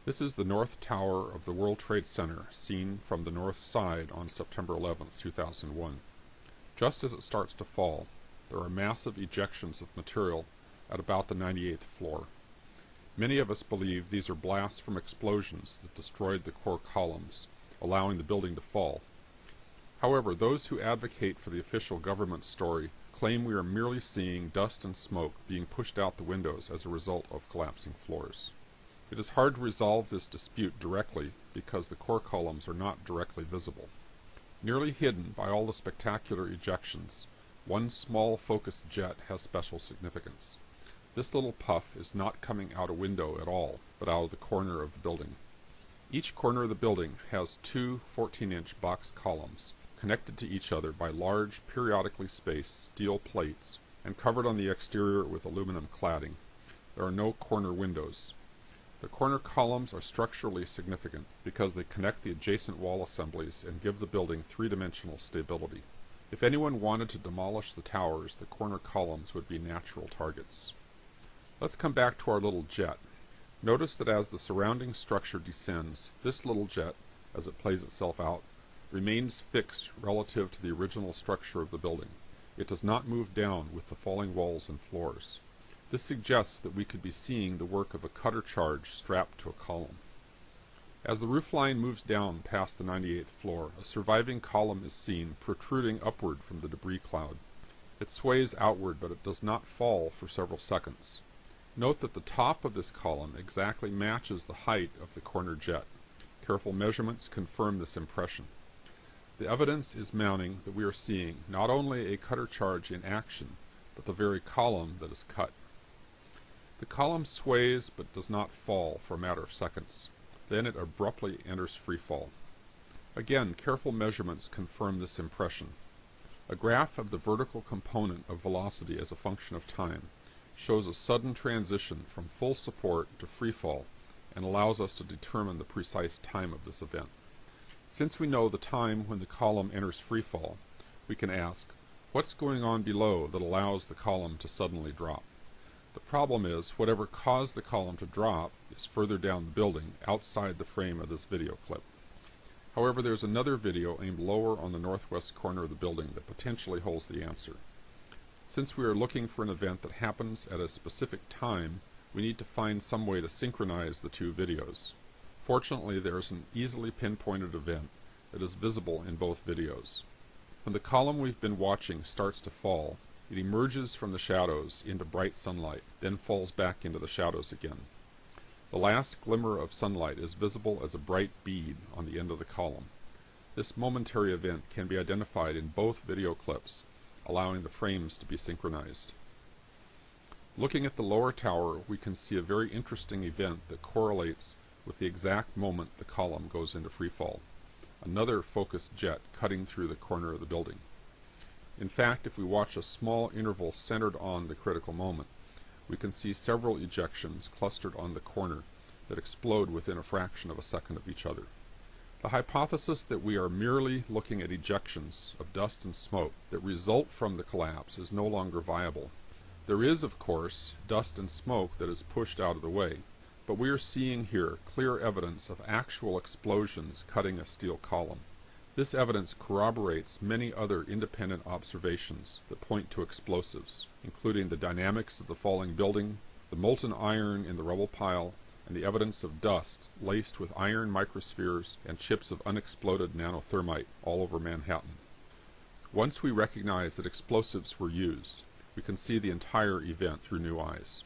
This is the North Tower of the World Trade Center seen from the north side on September 11, 2001. Just as it starts to fall, there are massive ejections of material at about the 98th floor. Many of us believe these are blasts from explosions that destroyed the core columns, allowing the building to fall. However, those who advocate for the official government story claim we are merely seeing dust and smoke being pushed out the windows as a result of collapsing floors. It is hard to resolve this dispute directly because the core columns are not directly visible. Nearly hidden by all the spectacular ejections, one small focused jet has special significance. This little puff is not coming out a window at all, but out of the corner of the building. Each corner of the building has two 14-inch box columns, connected to each other by large, periodically spaced steel plates, and covered on the exterior with aluminum cladding. There are no corner windows. The corner columns are structurally significant because they connect the adjacent wall assemblies and give the building three-dimensional stability. If anyone wanted to demolish the towers, the corner columns would be natural targets. Let's come back to our little jet. Notice that as the surrounding structure descends, this little jet, as it plays itself out, remains fixed relative to the original structure of the building. It does not move down with the falling walls and floors. This suggests that we could be seeing the work of a cutter charge strapped to a column. As the roofline moves down past the 98th floor, a surviving column is seen protruding upward from the debris cloud. It sways outward, but it does not fall for several seconds. Note that the top of this column exactly matches the height of the corner jet. Careful measurements confirm this impression. The evidence is mounting that we are seeing not only a cutter charge in action, but the very column that is cut. The column sways but does not fall for a matter of seconds. Then it abruptly enters freefall. Again, careful measurements confirm this impression. A graph of the vertical component of velocity as a function of time shows a sudden transition from full support to freefall and allows us to determine the precise time of this event. Since we know the time when the column enters freefall, we can ask, what's going on below that allows the column to suddenly drop? The problem is, whatever caused the column to drop is further down the building, outside the frame of this video clip. However, there's another video aimed lower on the northwest corner of the building that potentially holds the answer. Since we are looking for an event that happens at a specific time, we need to find some way to synchronize the two videos. Fortunately, there is an easily pinpointed event that is visible in both videos. When the column we've been watching starts to fall, it emerges from the shadows into bright sunlight, then falls back into the shadows again. The last glimmer of sunlight is visible as a bright bead on the end of the column. This momentary event can be identified in both video clips, allowing the frames to be synchronized. Looking at the lower tower, we can see a very interesting event that correlates with the exact moment the column goes into freefall. Another focused jet cutting through the corner of the building. In fact, if we watch a small interval centered on the critical moment, we can see several ejections clustered on the corner that explode within a fraction of a second of each other. The hypothesis that we are merely looking at ejections of dust and smoke that result from the collapse is no longer viable. There is, of course, dust and smoke that is pushed out of the way, but we are seeing here clear evidence of actual explosions cutting a steel column. This evidence corroborates many other independent observations that point to explosives, including the dynamics of the falling building, the molten iron in the rubble pile, and the evidence of dust laced with iron microspheres and chips of unexploded nanothermite all over Manhattan. Once we recognize that explosives were used, we can see the entire event through new eyes.